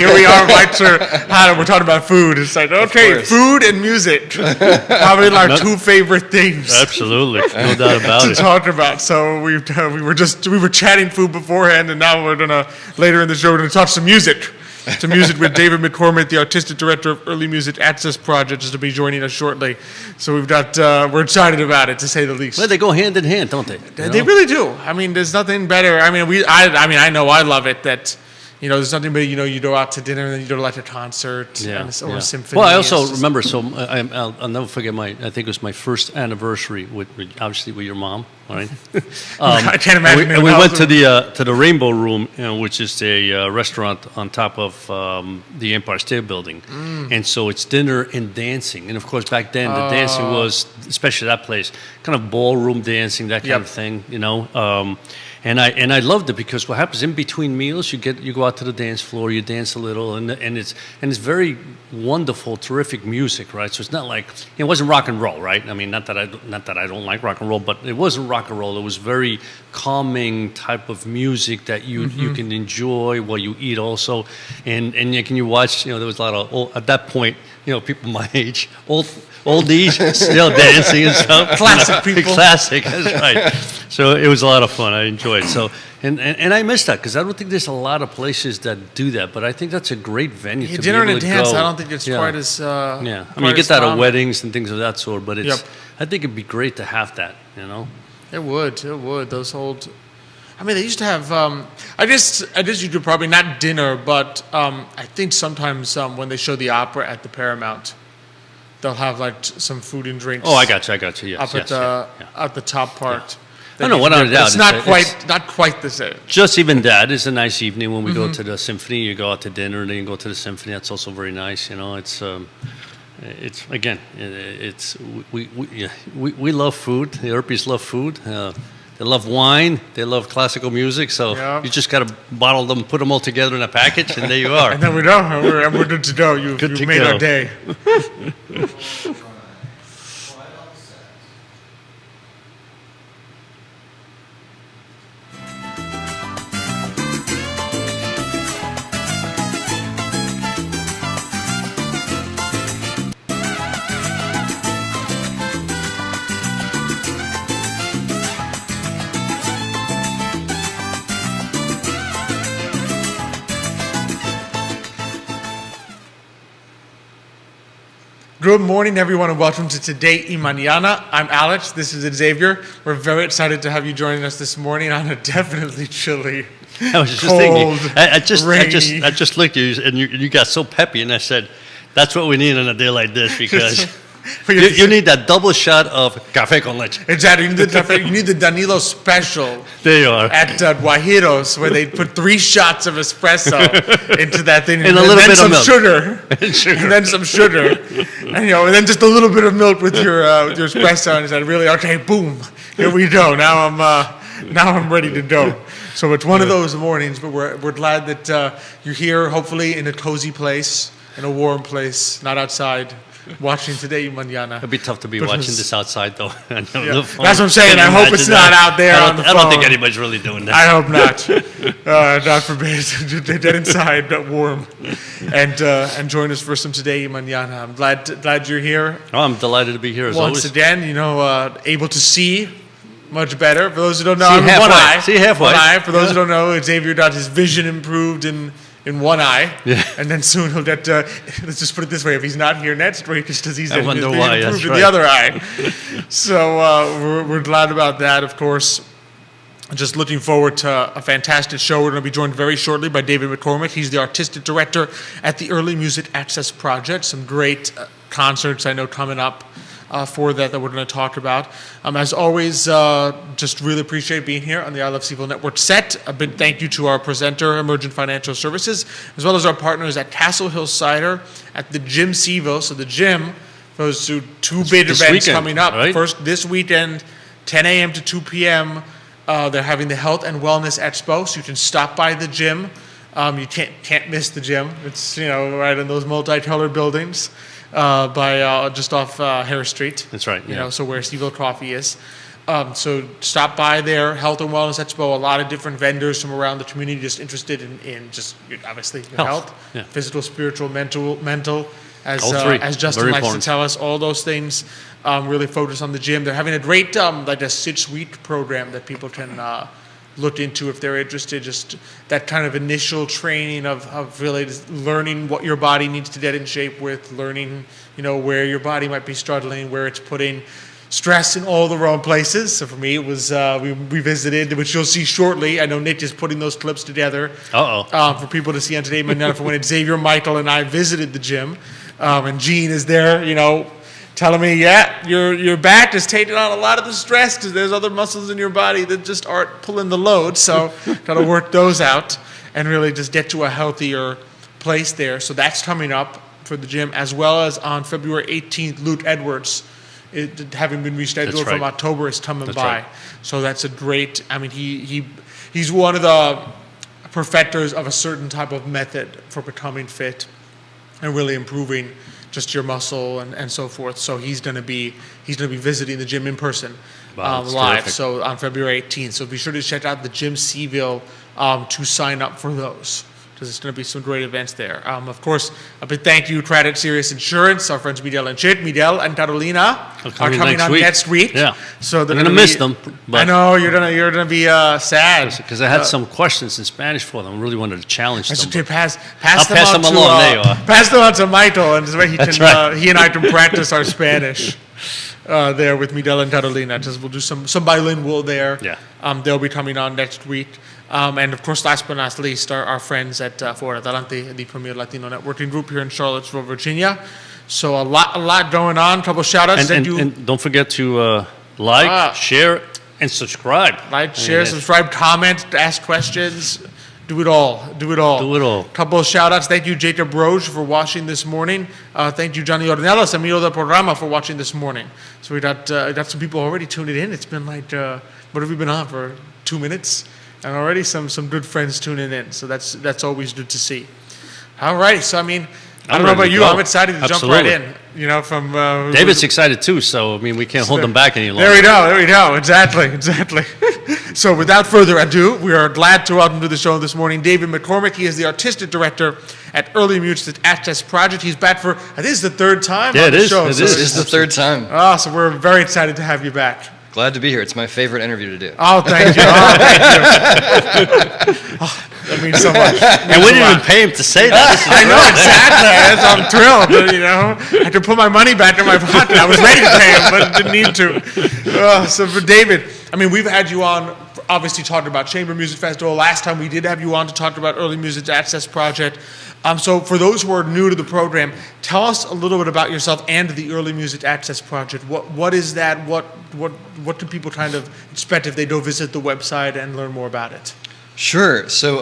Here we are, we're talking about food. It's like, okay, food and music. Probably our two favorite things. Absolutely, no doubt about to it. talk about. So we were chatting food beforehand, and now later in the show, we're gonna talk some music. To music with David McCormick, the artistic director of Early Music Access Project, is to be joining us shortly. So we're excited about it, to say the least. Well, they go hand in hand, don't they? They really do. I mean, there's nothing better. I mean, I know I love it that. There's nothing but, you go out to dinner and then you go to like a concert or a symphony. Well, I also remember, I'll never forget I think it was my first anniversary obviously with your mom, right? I can't imagine. And we went to the Rainbow Room, which is a restaurant on top of the Empire State Building. And so it's dinner and dancing. And of course, back then, the dancing was, especially that place, kind of ballroom dancing, that kind of thing, And I loved it because what happens in between meals, you go out to the dance floor, you dance a little, and it's very wonderful, terrific music, right? So it's not like it wasn't rock and roll, right? I mean, not that I don't like rock and roll, but it wasn't rock and roll. It was very calming type of music that you can enjoy while you eat also, and you watch. There was a lot of at that point, people my age, oldies still dancing and stuff. Classic people. Classic, that's right. So it was a lot of fun. I enjoyed it. So and I miss that because I don't think there's a lot of places that do that. But I think that's a great venue to dinner be able and to dance. go. I don't think it's quite as I mean, you get that at weddings and things of that sort. But Yep. I think it'd be great to have that. It would. Those old. I mean, they used to have. I guess you could probably not dinner, but I think sometimes when they show the opera at the Paramount, they'll have like some food and drinks. Oh, I got you. Yes, at the top part. I don't know what I doubt. It's not quite the same. Just even that is a nice evening when we go to the symphony. You go out to dinner and then you go to the symphony. That's also very nice. It's again, we love food. The Europeans love food. They love wine. They love classical music. So you just got to bottle them, put them all together in a package, and there you are. And then we know. We're good to go. You've made our day. Good morning, everyone, and welcome to Today y Mañana. I'm Alex. This is Xavier. We're very excited to have you joining us this morning on a definitely chilly, I was just cold, thinking. I rainy. just looked at you, and you got so peppy, and I said, "That's what we need on a day like this because." You need that double shot of café con leche. Exactly. You need the Danilo special. There you are. At Guajiros, where they put 3 shots of espresso into that thing, and a little bit of milk. Sugar, and then some sugar, and then just a little bit of milk with your espresso, and said, "Really, okay, boom, here we go. Now I'm ready to go." So it's one of those mornings, but we're glad that you're here. Hopefully, in a cozy place, in a warm place, not outside. Watching Today y Mañana. It'd be tough to be watching this outside, though. That's what I'm saying. I hope it's not out there on the phone. I don't think anybody's really doing that. I hope not. God forbid. Dead inside, but warm. And join us for some Today y Mañana. I'm glad you're here. Oh, I'm delighted to be here as Once always. again, able to see much better. For those who don't know, see I'm halfway. one eye. See halfway. One eye. For those who don't know, Xavier got his vision improved in one eye, and then soon he'll get. Let's just put it this way: if he's not here next week, it's because he's improved in the other eye. So we're glad about that, of course. Just looking forward to a fantastic show. We're going to be joined very shortly by David McCormick. He's the artistic director at the Early Music Access Project. Some great concerts I know coming up. For that we're going to talk about. As always, just really appreciate being here on the I Love CVille Network set. A big thank you to our presenter, Emergent Financial Services, as well as our partners at Castle Hill Cider, at the Gym CVille. So the gym, those two big events coming up. Right? First, this weekend, 10 a.m. to 2 p.m., they're having the Health and Wellness Expo, so you can stop by the gym. You can't miss the gym. It's right in those multicolored buildings. By just off Harris Street. That's right. Yeah. So where CVille Coffee is. So stop by there, Health and Wellness Expo, a lot of different vendors from around the community just interested in just obviously your health, physical, spiritual, mental, as Justin Very likes important. to tell us, all those things really focus on the gym. They're having a great like a sit-suite program that people can look into if they're interested, just that kind of initial training of really just learning what your body needs to get in shape with, learning, where your body might be struggling, where it's putting stress in all the wrong places. So for me, it was, we visited, which you'll see shortly. I know Nick is putting those clips together for people to see on Today Manana for when Xavier, Michael, and I visited the gym. And Gene is there, telling me, your back is taking on a lot of the stress because there's other muscles in your body that just aren't pulling the load. So got to work those out and really just get to a healthier place there. So that's coming up for the gym, as well as on February 18th, Luke Edwards, having been rescheduled from October, is coming by. Right. So that's a great, he's one of the perfecters of a certain type of method for becoming fit and really improving just your muscle and so forth. So he's going to be visiting the gym in person live. Terrific. So on February 18th. So be sure to check out the Gym Seville to sign up for those, because it's going to be some great events there. Of course, a big thank you, Credit Serious Insurance. Our friends Miguel and Chit, Miguel and Carolina are coming on next week. Yeah, so they're going to miss them. I know you're gonna be sad because I had some questions in Spanish for them. I really wanted to challenge them. Okay, pass them along. There you are. Pass them on to Michael, and this way he and I can practice our Spanish. There with Miguel and Carolina, we'll do some bilingual there. Yeah. They'll be coming on next week. And of course, last but not least, our friends at For Adelante, the premier Latino networking group here in Charlottesville, Virginia. So a lot going on. Couple shout outs. And don't forget to share, and subscribe. Subscribe, comment, ask questions. Do it all. Couple of shout outs. Thank you, Jacob Roche, for watching this morning. Thank you, Johnny Ornelas, amigo del programa, for watching this morning. So we got some people already tuning in. It's been like, what have we been on for 2 minutes? And already some good friends tuning in. So that's always good to see. All right. So, I don't know about you. I'm excited to jump right in. From David's excited too. So, we can't hold them back any longer. There we go. Exactly. So, without further ado, we are glad to welcome to the show this morning David McCormick. He is the artistic director at Early Music Access Project. He's back for, I think it's the third time on the show. It is the third time. So we're very excited to have you back. Glad to be here. It's my favorite interview to do. Oh, thank you. That means so much. And we didn't even pay him to say that. I know, exactly. I'm thrilled. I had to put my money back in my pocket. I was ready to pay him, but didn't need to. So for David, we've had you on, obviously talking about Chamber Music Festival. Last time we did have you on to talk about Early Music Access Project. So for those who are new to the program, tell us a little bit about yourself and the Early Music Access Project. What is that? What can people kind of expect if they go visit the website and learn more about it? Sure. So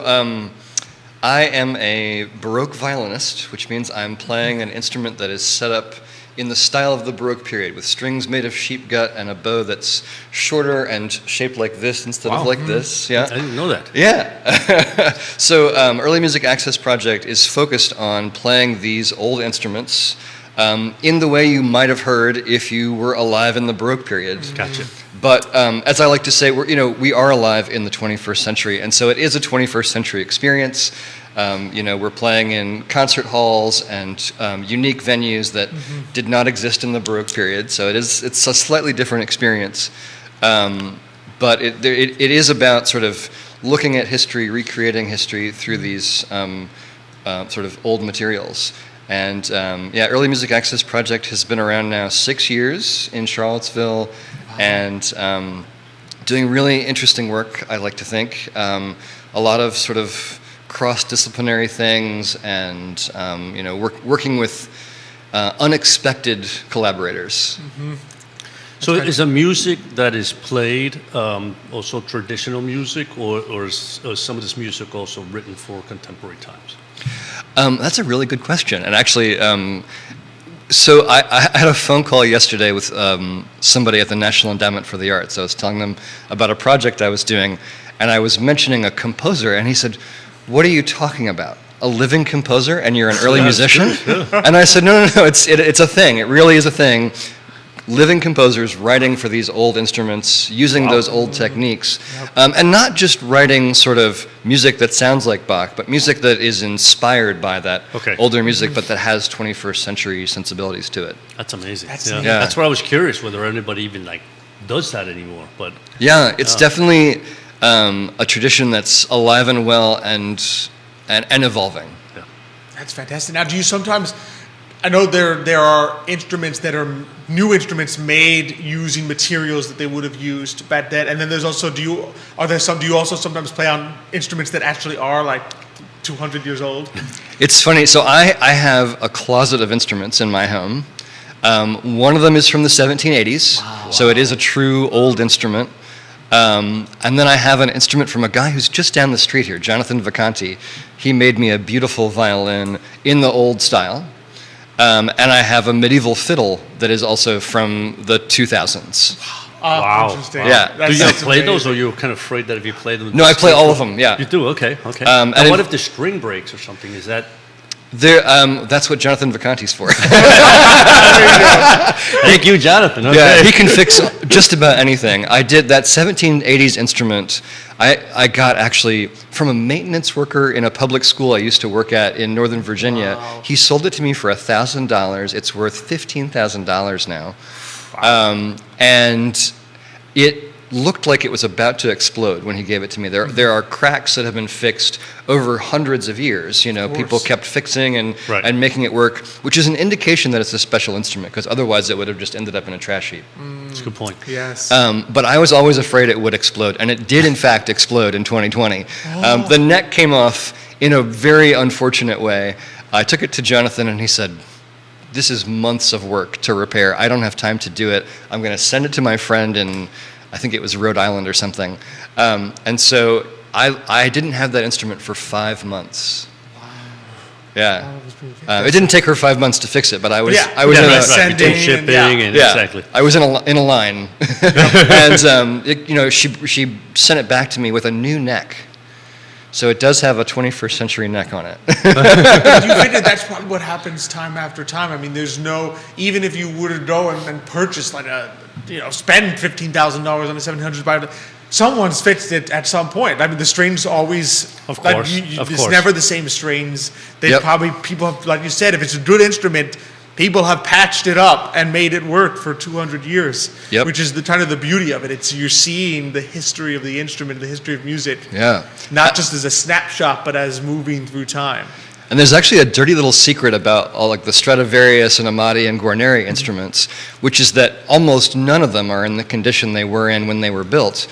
I am a Baroque violinist, which means I'm playing an instrument that is set up in the style of the Baroque period, with strings made of sheep gut and a bow that's shorter and shaped like this instead of like this. Yeah, I didn't know that. Yeah. So Early Music Access Project is focused on playing these old instruments in the way you might have heard if you were alive in the Baroque period. Gotcha. But as I like to say, we are alive in the 21st century, and so it is a 21st century experience. We're playing in concert halls and unique venues that did not exist in the Baroque period, so it's a slightly different experience. But it is about sort of looking at history, recreating history through these sort of old materials. And Early Music Access Project has been around now 6 years in Charlottesville, and doing really interesting work, I like to think. A lot of sort of cross-disciplinary things, and working with unexpected collaborators. So is the music that is played also traditional music, or is some of this music also written for contemporary times? That's a really good question. And actually, so I had a phone call yesterday with somebody at the National Endowment for the Arts. I was telling them about a project I was doing, and I was mentioning a composer, and he said, "What are you talking about? A living composer, and you're an early musician?" And I said, "No, it's a thing. It really is a thing. living composers writing for these old instruments, using those old techniques, and not just writing sort of music that sounds like Bach, but music that is inspired by that older music, but that has 21st century sensibilities to it. That's amazing. That's why I was curious whether anybody even like does that anymore. But yeah, it's definitely a tradition that's alive and well and evolving. Yeah. That's fantastic. Now, do you sometimes? I know there are instruments that are new instruments made using materials that they would have used back then, and then there's also do you also sometimes play on instruments that actually are like 200 years old? It's funny. So I have a closet of instruments in my home. One of them is from the 1780s, so it is a true old instrument. And then I have an instrument from a guy who's just down the street here, Jonathan Vacanti. He made me a beautiful violin in the old style. And I have a medieval fiddle that is also from the 2000s. Wow. Interesting. Yeah. Do you play those, or you're kind of afraid that if you play them? No, I play all of them, yeah. You do? Okay. And what if the string breaks or something? Is that... That's what Jonathan Vacanti's for. Thank you, Jonathan. Okay. Yeah, he can fix just about anything. I did that 1780s instrument. I got actually from a maintenance worker in a public school I used to work at in Northern Virginia. Wow. He sold it to me for $1,000. It's worth $15,000 now. Wow. And it looked like it was about to explode when he gave it to me. There are cracks that have been fixed over hundreds of years. You know, people kept fixing and making it work, which is an indication that it's a special instrument, because otherwise it would have just ended up in a trash heap. That's a good point. Yes. But I was always afraid it would explode, and it did in fact explode in 2020. The neck came off in a very unfortunate way. I took it to Jonathan, and he said, "This is months of work to repair. I don't have time to do it. I'm going to send it to my friend in, I think it was Rhode Island or something." And so I didn't have that instrument for 5 months. Wow. Yeah. It didn't take her 5 months to fix it, but I was in between shipping and exactly. I was in a line, and she sent it back to me with a new neck. So it does have a 21st century neck on it. Do you think that's probably what happens time after time? I mean, there's no, even if you were to go and purchase like spend $15,000 on a 700, someone's fixed it at some point. I mean, the strings always, of course, it's never the same strings. Probably, people have, like you said, if it's a good instrument, people have patched it up and made it work for 200 years, which is the kind of the beauty of it. You're seeing the history of the instrument, the history of music, not just as a snapshot, but as moving through time. And there's actually a dirty little secret about all like the Stradivarius and Amati and Guarneri instruments, which is that almost none of them are in the condition they were in when they were built,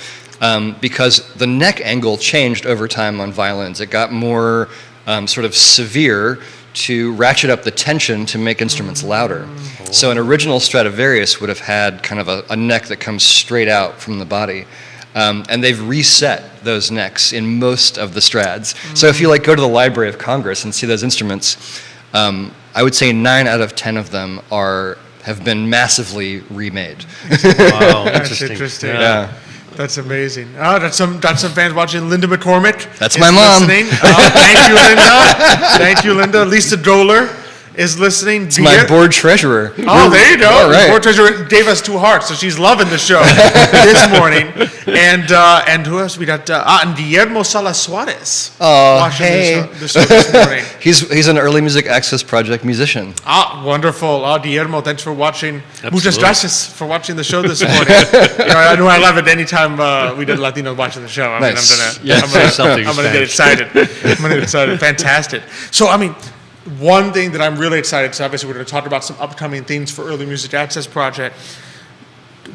because the neck angle changed over time on violins. It got more sort of severe to ratchet up the tension to make instruments louder. So an original Stradivarius would have had kind of a neck that comes straight out from the body. And they've reset those necks in most of the Strads. So if you go to the Library of Congress and see those instruments, I would say 9 out of 10 of them have been massively remade. Wow, That's interesting. Yeah. That's amazing. Oh, that's some fans watching. Linda McCormick. That's my mom. Listening. Thank you, Linda. Thank you, Linda. Lisa Doler is listening. It's my board treasurer. Oh, there you go. All right. The board treasurer gave us 2 hearts, so she's loving the show this morning. And who else we got? And Guillermo Salas Suarez. Watching the show this morning. He's an Early Music Access Project musician. Wonderful. Guillermo, thanks for watching. Absolutely. Muchas gracias for watching the show this morning. I know I love it anytime we did Latinos watching the show. Nice. I'm gonna get excited. I'm gonna get excited. Fantastic. So, one thing that I'm really excited, so obviously we're going to talk about some upcoming things for Early Music Access Project,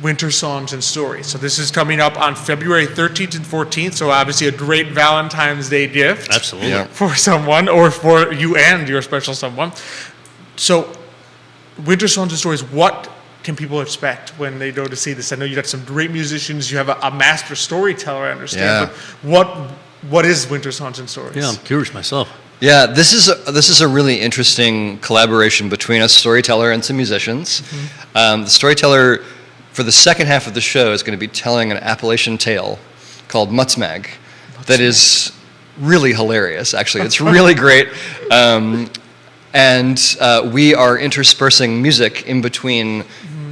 Winter Songs and Stories. So this is coming up on February 13th and 14th, so obviously a great Valentine's Day gift. Absolutely. For someone, or for you and your special someone. So Winter Songs and Stories, what can people expect when they go to see this? I know you got some great musicians, you have a master storyteller, I understand, but what is Winter Songs and Stories? Yeah, I'm curious myself. Yeah, this is a really interesting collaboration between a storyteller and some musicians. The storyteller for the second half of the show is going to be telling an Appalachian tale called Mutsmag that is really hilarious, actually. It's really great. And we are interspersing music in between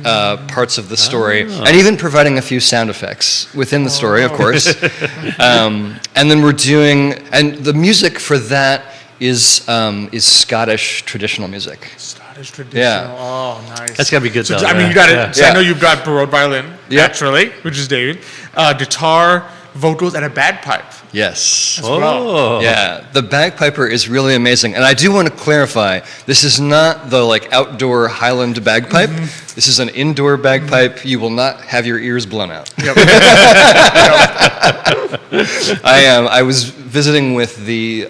parts of the story, and even providing a few sound effects within the story, of course. And then we're doing, and the music for that is Scottish traditional music. Scottish traditional. Yeah. Oh, nice. That's gotta be good. So, though, I mean, yeah. you got it. Yeah. So I know you've got baroque violin, Yeah. naturally, which is David. Guitar, vocals, and a bagpipe. Yes. Oh, Yeah, the bagpiper is really amazing, and I do want to clarify: this is not the outdoor Highland bagpipe. This is an indoor bagpipe. You will not have your ears blown out. Yep. I was visiting with the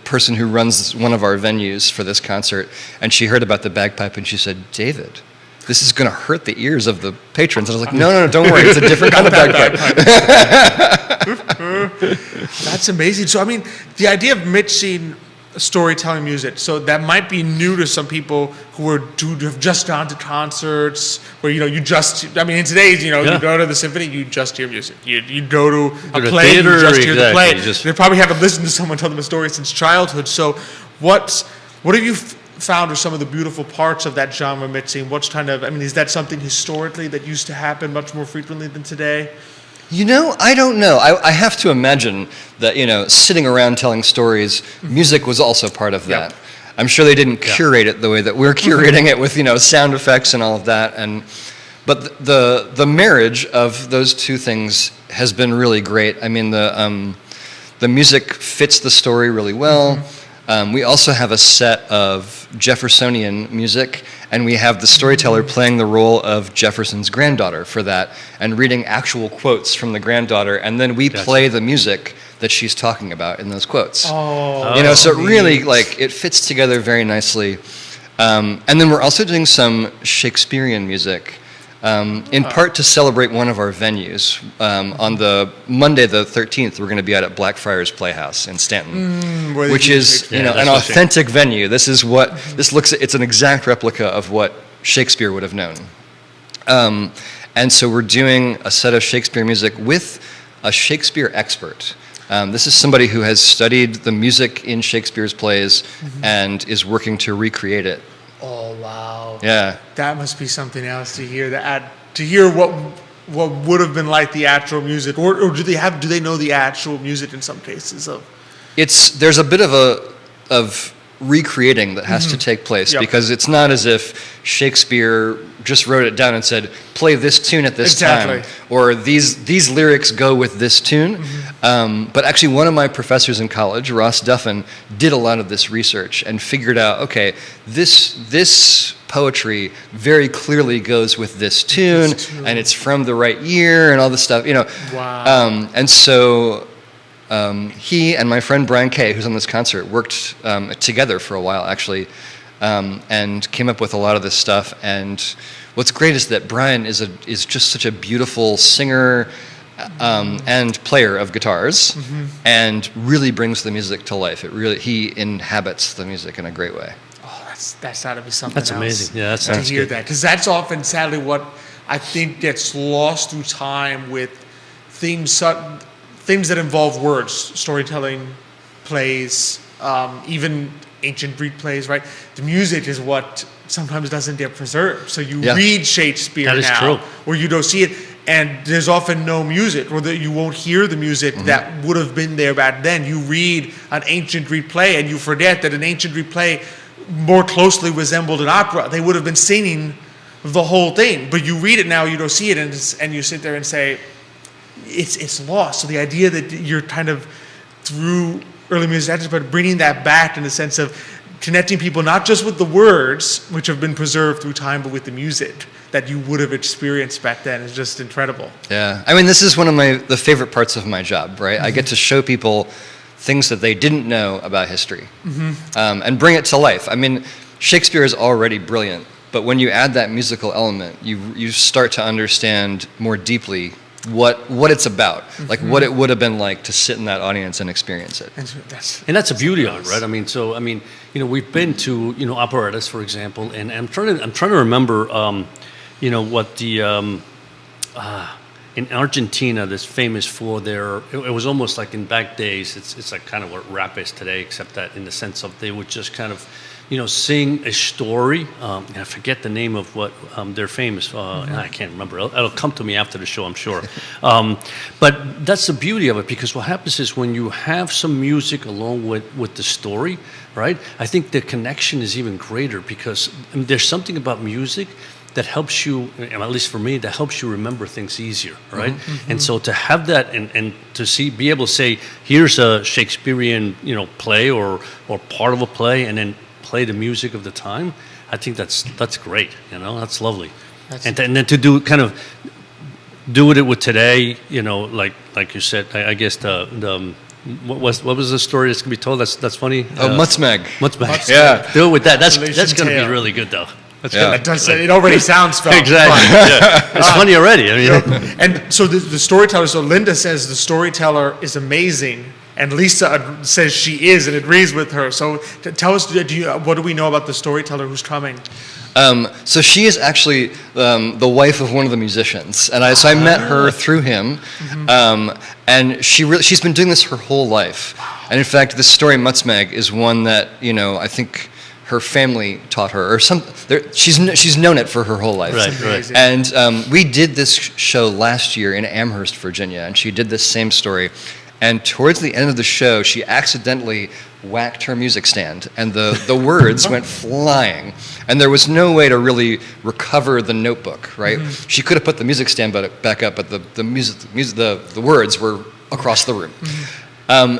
person who runs one of our venues for this concert, and she heard about the bagpipe, and she said, "David, this is going to hurt the ears of the patrons." And I was like, no, don't worry, it's a different kind of bagpipe. That's amazing. So, I mean, the idea of mixing storytelling music, so that might be new to some people who have just gone to concerts where, in today's, you go to the symphony, you just hear music. You go to a play, theater, you just hear the play. exactly, They probably haven't listened to someone tell them a story since childhood. So what have you found are some of the beautiful parts of that genre mixing? Is that something historically that used to happen much more frequently than today? I don't know. I have to imagine that, sitting around telling stories, music was also part of that. Yep. I'm sure they didn't curate it the way that we're curating it with, sound effects and all of that. But the marriage of those two things has been really great. I mean, the music fits the story really well. We also have a set of Jeffersonian music, and we have the storyteller playing the role of Jefferson's granddaughter for that, and reading actual quotes from the granddaughter, and then we play the music that she's talking about in those quotes. Oh, so it really, it fits together very nicely. And then we're also doing some Shakespearean music, in part to celebrate one of our venues. On the Monday the 13th, we're going to be out at Blackfriars Playhouse in Stanton, which is an authentic venue. This is what this looks. It's an exact replica of what Shakespeare would have known. And so we're doing a set of Shakespeare music with a Shakespeare expert. This is somebody who has studied the music in Shakespeare's plays and is working to recreate it. Oh, wow. Yeah. That must be something else to hear. To hear what would have been like the actual music, or do they know the actual music in some cases of? There's a bit of recreating that has to take place because it's not as if Shakespeare just wrote it down and said, play this tune at this time, or these lyrics go with this tune. But actually one of my professors in college, Ross Duffin, did a lot of this research and figured out, okay, this poetry very clearly goes with this tune, and it's from the right year and all this stuff, Wow. And so he and my friend Brian Kay, who's on this concert, worked together for a while, actually, and came up with a lot of this stuff. And what's great is that Brian is just such a beautiful singer and player of guitars, and really brings the music to life. He inhabits the music in a great way. Oh, that's got to be something. That's else amazing. Yeah, that to sounds hear good. that, because that's often, sadly, what I think gets lost through time with things that involve words, storytelling, plays, even ancient Greek plays, right? The music is what sometimes doesn't get preserved. So you read Shakespeare That is now, true. or you don't see it, and there's often no music, or you won't hear the music that would have been there back then. You read an ancient Greek play, and you forget that an ancient Greek play more closely resembled an opera. They would have been singing the whole thing, but you read it now, you don't see it, and you sit there and say, it's lost. So the idea that you're kind of, through early music, but bringing that back in the sense of connecting people not just with the words, which have been preserved through time, but with the music that you would have experienced back then is just incredible. Yeah, I mean, this is one of the favorite parts of my job, right? I get to show people things that they didn't know about history, and bring it to life. I mean, Shakespeare is already brilliant, but when you add that musical element, you start to understand more deeply what it's about, like what it would have been like to sit in that audience and experience it. And that's a beauty of it, right? We've been to operettas, for example, and I'm trying to remember, what the in Argentina that's famous for their. It was almost like in back days. It's like kind of what rap is today, except that in the sense of they would just kind of sing a story. I forget the name of what they're famous. I can't remember. It'll come to me after the show, I'm sure. But that's the beauty of it, because what happens is when you have some music along with the story, right? I think the connection is even greater, because there's something about music that helps you, at least for me, that helps you remember things easier, right? And so to have that and to be able to say, here's a Shakespearean, play or part of a play, and then play the music of the time, I think that's great, that's lovely. And then to do it with today, like you said, I guess what was the story that's gonna be told? That's funny. Mutzmag. Mutzmag. Yeah. Do it with that. That's gonna be really good though. It does. It already sounds fun. Exactly. Yeah. It's funny already. And so the storyteller. So Linda says the storyteller is amazing, and Lisa says she is, and agrees with her. So tell us, what do we know about the storyteller who's coming? So she is actually the wife of one of the musicians, and I met her through him, and she's been doing this her whole life. And in fact, this story Mutzmag is one that I think her family taught her, or she's known it for her whole life. Right. And we did this show last year in Amherst, Virginia, and she did this same story. And towards the end of the show, she accidentally whacked her music stand, and the words went flying. And there was no way to really recover the notebook, right? She could have put the music stand back up, but the words were across the room.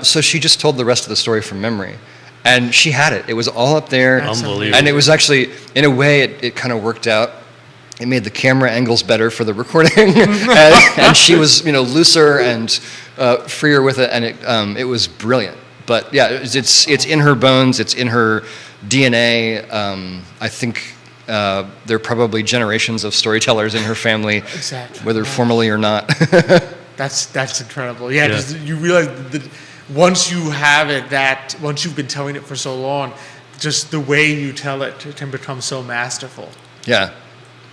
So she just told the rest of the story from memory. And she had it. It was all up there. Unbelievable. And it was actually, in a way, it kind of worked out. It made the camera angles better for the recording. and she was, looser and freer with it. And it was brilliant. But yeah, it's in her bones. It's in her DNA. I think there are probably generations of storytellers in her family, whether formally or not. That's incredible. Yeah, because you realize that once you have it, once you've been telling it for so long, just the way you tell it can become so masterful. Yeah.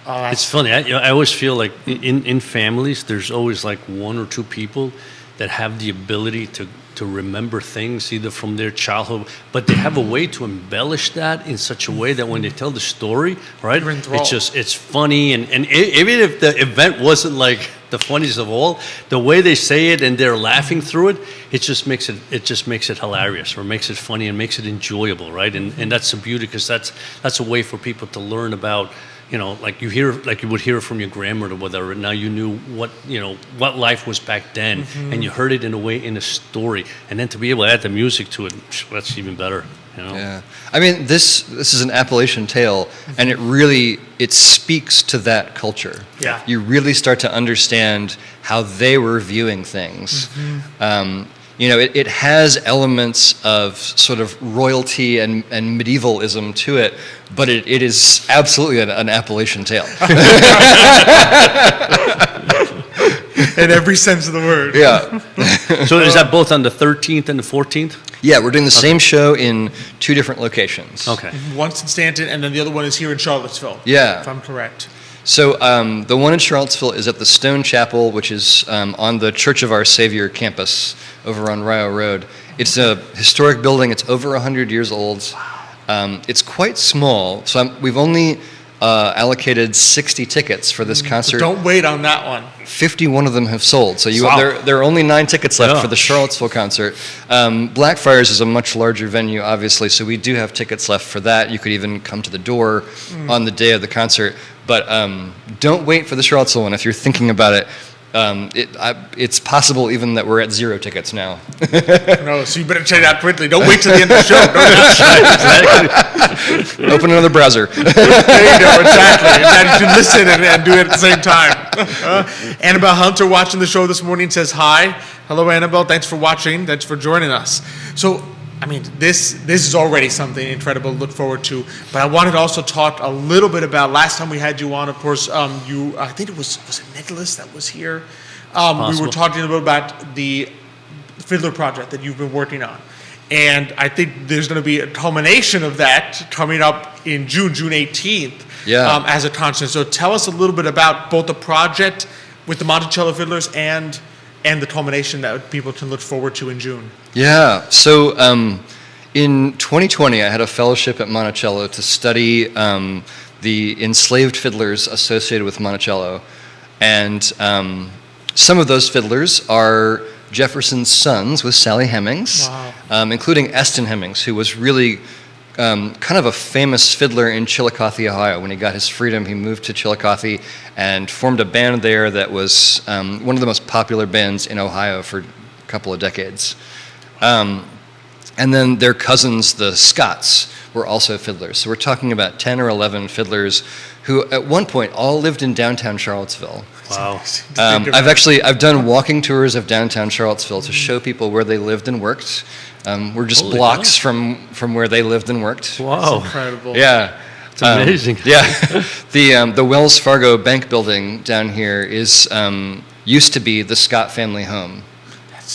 It's funny. I always feel like in families, there's always like one or two people that have the ability to remember things either from their childhood, but they have a way to embellish that in such a way that when they tell the story, right, it's funny, and even if the event wasn't like the funniest of all, the way they say it and they're laughing through it, it just makes it hilarious, or makes it funny and makes it enjoyable, right? And that's the beauty, because that's a way for people to learn about, like you would hear from your grandmother, whatever. Now you knew what life was back then, and you heard it in a story, and then to be able to add the music to it, that's even better. Yeah, I mean, this is an Appalachian tale, and it speaks to that culture. Yeah, you really start to understand how they were viewing things. It has elements of sort of royalty and medievalism to it, but it is absolutely an Appalachian tale. In every sense of the word. Yeah. So is that both on the 13th and the 14th? Yeah, we're doing the same show in two different locations. Okay. One's in Stanton, and then the other one is here in Charlottesville. Yeah. If I'm correct. So the one in Charlottesville is at the Stone Chapel, which is on the Church of Our Savior campus over on Rio Road. It's a historic building. It's over 100 years old. Wow. It's quite small, so we've only allocated 60 tickets for this concert. So don't wait on that one. 51 of them have sold, so there are only 9 tickets left for the Charlottesville concert. Blackfriars is a much larger venue, obviously, so we do have tickets left for that. You could even come to the door on the day of the concert. But don't wait for the Charlottesville one if you're thinking about it. It's possible even that we're at 0 tickets now. No, so you better check it out quickly. Don't wait till the end of the show. Don't Open another browser. There you go, exactly. You can listen and do it at the same time. Annabelle Hunter watching the show this morning says hi. Hello, Annabelle. Thanks for watching. Thanks for joining us. So, I mean, this is already something incredible to look forward to. But I wanted to also talk a little bit about, last time we had you on, of course, I think it was it Nicholas that was here? We were talking a little about the Fiddler project that you've been working on. And I think there's going to be a culmination of that coming up in June 18th, as a concert. So tell us a little bit about both the project with the Monticello Fiddlers and the culmination that people can look forward to in June. Yeah, so In 2020, I had a fellowship at Monticello to study the enslaved fiddlers associated with Monticello. And some of those fiddlers are Jefferson's sons with Sally Hemings, including Eston Hemings, who was really kind of a famous fiddler in Chillicothe, Ohio. When he got his freedom, he moved to Chillicothe and formed a band there that was one of the most popular bands in Ohio for a couple of decades. And then their cousins, the Scotts, were also fiddlers. So we're talking about 10 or 11 fiddlers who at one point all lived in downtown Charlottesville. Wow. I've done walking tours of downtown Charlottesville to show people where they lived and worked. We're just blocks from where they lived and worked. Wow. That's incredible. Yeah. It's amazing. The Wells Fargo Bank building down here is used to be the Scott family home.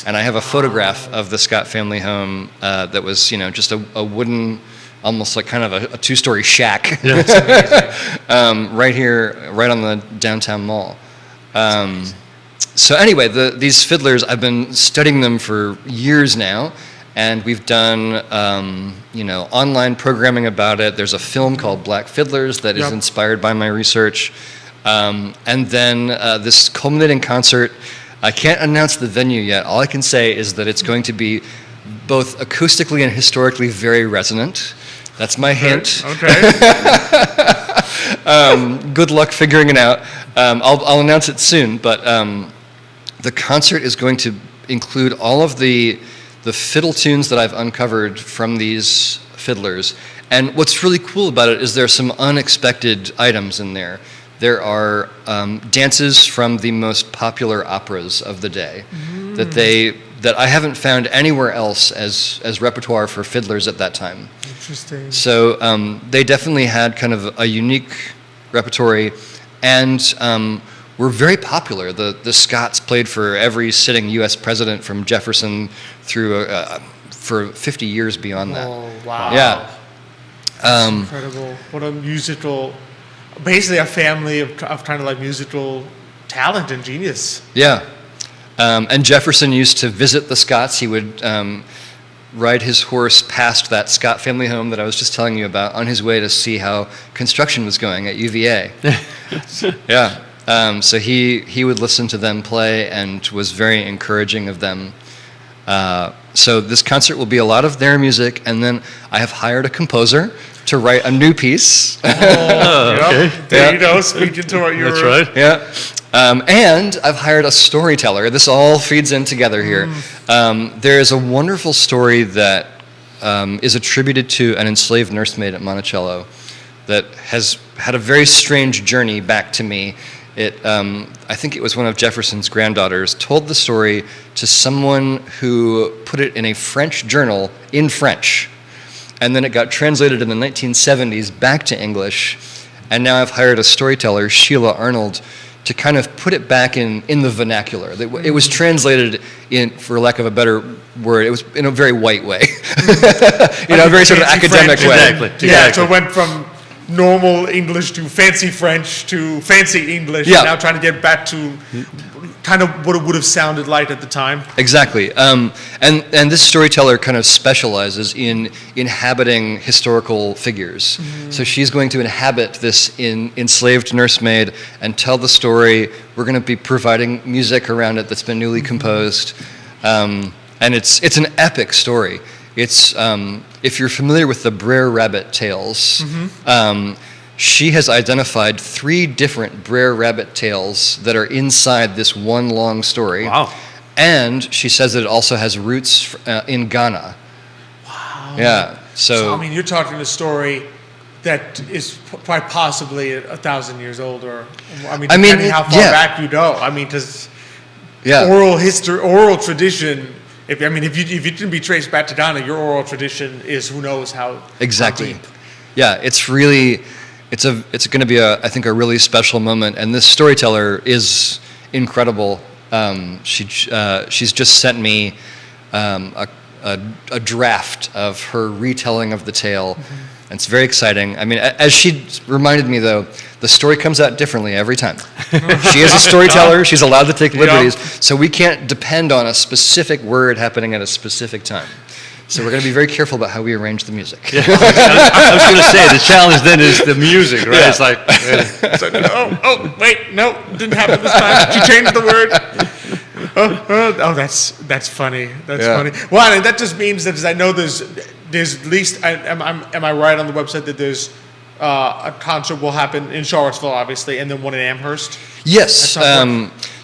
And I have a photograph of the Scott family home that was, just a wooden, almost like kind of a two-story shack. Yeah. Right here, right on the downtown mall. So anyway, these fiddlers, I've been studying them for years now, and we've done, online programming about it. There's a film called Black Fiddlers that is inspired by my research. And then this culminating concert, I can't announce the venue yet. All I can say is that it's going to be both acoustically and historically very resonant. That's my hint. Okay. Good luck figuring it out. I'll announce it soon, but the concert is going to include all of the fiddle tunes that I've uncovered from these fiddlers. And what's really cool about it is there's some unexpected items in there. There are dances from the most popular operas of the day that I haven't found anywhere else as repertoire for fiddlers at that time. Interesting. So they definitely had kind of a unique repertory, and were very popular. The Scotts played for every sitting U.S. president from Jefferson through for 50 years beyond that. Oh, wow. Yeah. That's incredible. What a musical, basically a family of kind of like musical talent and genius. Yeah. And Jefferson used to visit the Scotts. He would ride his horse past that Scott family home that I was just telling you about on his way to see how construction was going at UVA. Yeah. So he would listen to them play and was very encouraging of them. So this concert will be a lot of their music, and then I have hired a composer to write a new piece. Okay. There you go, speaking to what you're... That's right. Yeah. And I've hired a storyteller. This all feeds in together here. There is a wonderful story that is attributed to an enslaved nursemaid at Monticello that has had a very strange journey back to me. I think it was one of Jefferson's granddaughters, told the story to someone who put it in a French journal in French. And then it got translated in the 1970s back to English. And now I've hired a storyteller, Sheila Arnold, to kind of put it back in the vernacular. It was translated in, for lack of a better word, it was in a very white way. A very sort of academic French. way. Exactly. Yeah, so it went from normal English to fancy French to fancy English, Yeah. and now trying to get back to kind of what it would have sounded like at the time. Exactly. And this storyteller kind of specializes in inhabiting historical figures. So she's going to inhabit this enslaved nursemaid and tell the story. We're going to be providing music around it that's been newly composed. And it's an epic story. It's if you're familiar with the Brer Rabbit tales, she has identified 3 different Brer Rabbit tales that are inside this one long story. Wow. And she says that it also has roots in Ghana. Wow. Yeah. So, I mean, you're talking a story that is quite possibly 1,000 years old, or depending how far back you go. I mean, because oral history, oral tradition. If you didn't be traced back to Ghana, your oral tradition is who knows how exactly. How deep. Yeah, it's really, it's going to be I think a really special moment, and this storyteller is incredible. She's just sent me a draft of her retelling of the tale. And it's very exciting. I mean, as she reminded me, though, the story comes out differently every time. She is a storyteller. She's allowed to take liberties. So we can't depend on a specific word happening at a specific time. So we're going to be very careful about how we arrange the music. Yeah. I was going to say, the challenge then is the music, right? Yeah. It's like, wait, no, didn't happen this time. Did you change the word? That's funny. That's funny. Well, and that just means that I know there's at least, am I right on the website that there's a concert will happen in Charlottesville, obviously, and then one in Amherst? Yes.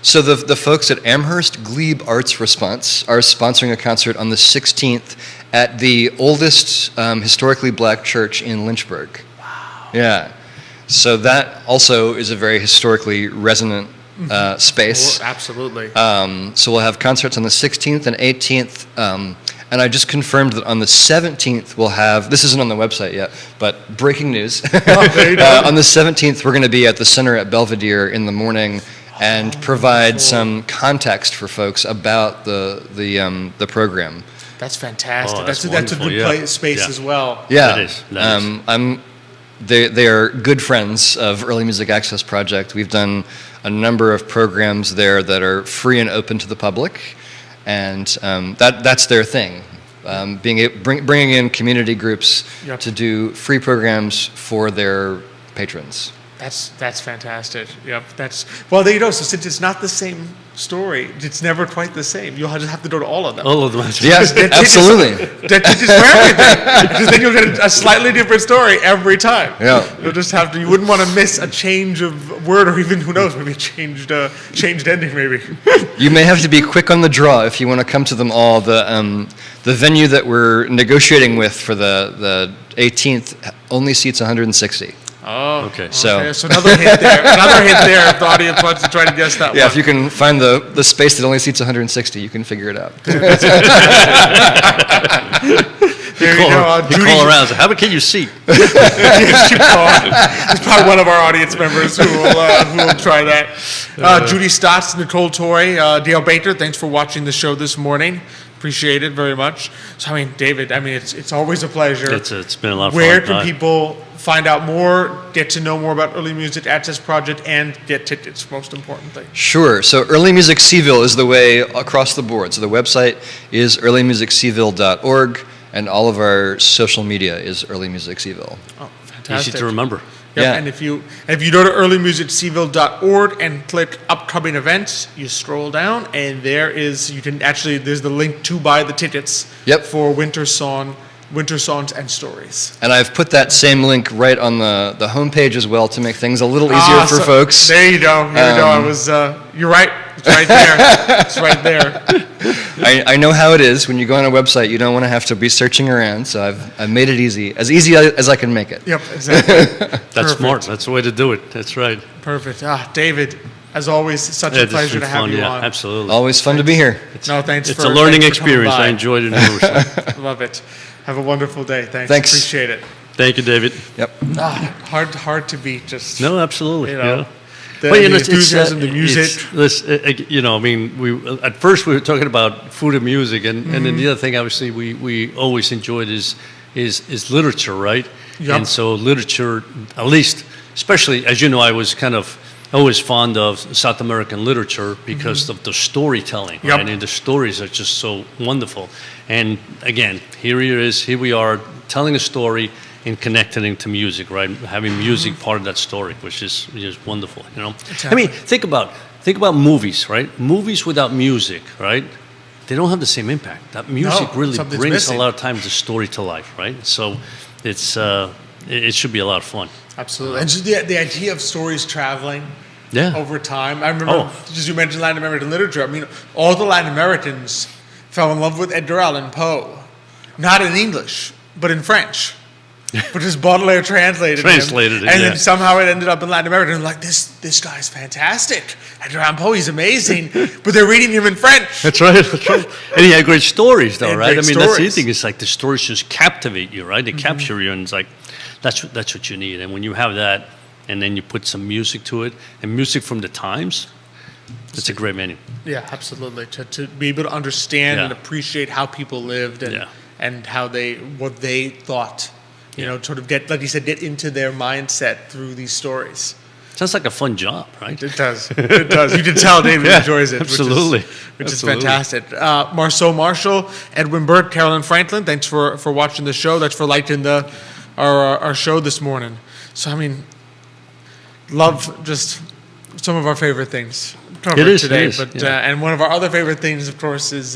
So the folks at Amherst Glebe Arts Response are sponsoring a concert on the 16th at the oldest historically black church in Lynchburg. Wow. Yeah. So that also is a very historically resonant space. Oh, absolutely. So we'll have concerts on the 16th and 18th. And I just confirmed that on the 17th we'll have, this isn't on the website yet, but breaking news. On the 17th we're going to be at the Center at Belvedere in the morning and provide some context for folks about the program. That's fantastic. Oh, that's a wonderful, good space yeah. as well. Yeah. That is. They are good friends of Early Music Access Project. We've done a number of programs there that are free and open to the public, and that's their thing. Bringing in community groups to do free programs for their patrons. That's fantastic. Yep. Well, there you go. So since it's not the same story, it's never quite the same. You'll just have to go to all of them. All of them. Yes, absolutely. That teaches for everything. Because then you'll get a slightly different story every time. Yeah. You'll just have to. You wouldn't want to miss a change of word, or even, who knows, maybe a changed ending. Maybe. You may have to be quick on the draw if you want to come to them all. The venue that we're negotiating with for the 18th only seats 160. Oh, okay. So another hint there. If the audience wants to try to guess that one. Yeah, if you can find the space that only seats 160, you can figure it out. There you go. You call around. How can you see? There's probably one of our audience members who will try that. Judy Stotts, Nicole Toy, Dale Baker, thanks for watching the show this morning. Appreciate it very much. So, David, it's always a pleasure. It's been a lot of fun. Where can people find out more, get to know more about Early Music Access Project, and get tickets, most importantly? Sure. So Early Music Cville is the way across the board. So the website is earlymusiccville.org, and all of our social media is Early Music Cville. Oh, fantastic. Easy to remember. Yep. Yeah. And if you go to earlymusiccville.org and click upcoming events, you scroll down, and there's the link to buy the tickets for Winter Songs and Stories. And I've put that same link right on the homepage as well to make things a little easier for folks. There you go. You're right. It's right there. It's right there. I know how it is when you go on a website. You don't want to have to be searching around, so I've made it easy as I can make it. Yep, exactly. That's smart. That's the way to do it. That's right. Perfect. David, as always, such a pleasure to have you on. Absolutely. Always fun to be here. Thanks It's a learning experience. I enjoyed it. Love it. Have a wonderful day. Thanks. Appreciate it. Thank you, David. Yep. Hard to beat. Just no, absolutely. The enthusiasm, the music. At first we were talking about food and music, and then the other thing, obviously, we always enjoyed is literature, right? Yep. And so literature, at least, especially as you know, I was kind of always fond of South American literature because of the storytelling, right? And the stories are just so wonderful. And again, here we are telling a story and connecting it to music, right? Having music part of that story, which is wonderful, Exactly. Think about movies, right? Movies without music, right? They don't have the same impact. That music really brings missing. a lot of times the story to life, right? So it should be a lot of fun. Absolutely. And just the idea of stories traveling over time. I remember, as you mentioned Latin American literature, all the Latin Americans fell in love with Edgar Allan Poe, not in English, but in French. But just Baudelaire translated it. And then somehow it ended up in Latin America. And like, this guy's fantastic. Edgar Allan Poe, he's amazing. But they're reading him in French. That's right. And he had great stories, though, right? That's the thing. It's like the stories just captivate you, right? They capture you, and it's like, that's what you need. And when you have that, and then you put some music to it, and music from the times, it's a great menu. Yeah, absolutely. To be able to understand and appreciate how people lived and what they thought. Sort of get, like you said, get into their mindset through these stories. Sounds like a fun job, right? It does. It does. You can tell David enjoys it. Absolutely. Which is fantastic. Marceau Marshall, Edwin Burt, Carolyn Franklin, thanks for watching the show. Thanks for liking our show this morning. So, I mean, love just some of our favorite things covered today. But and one of our other favorite things, of course, is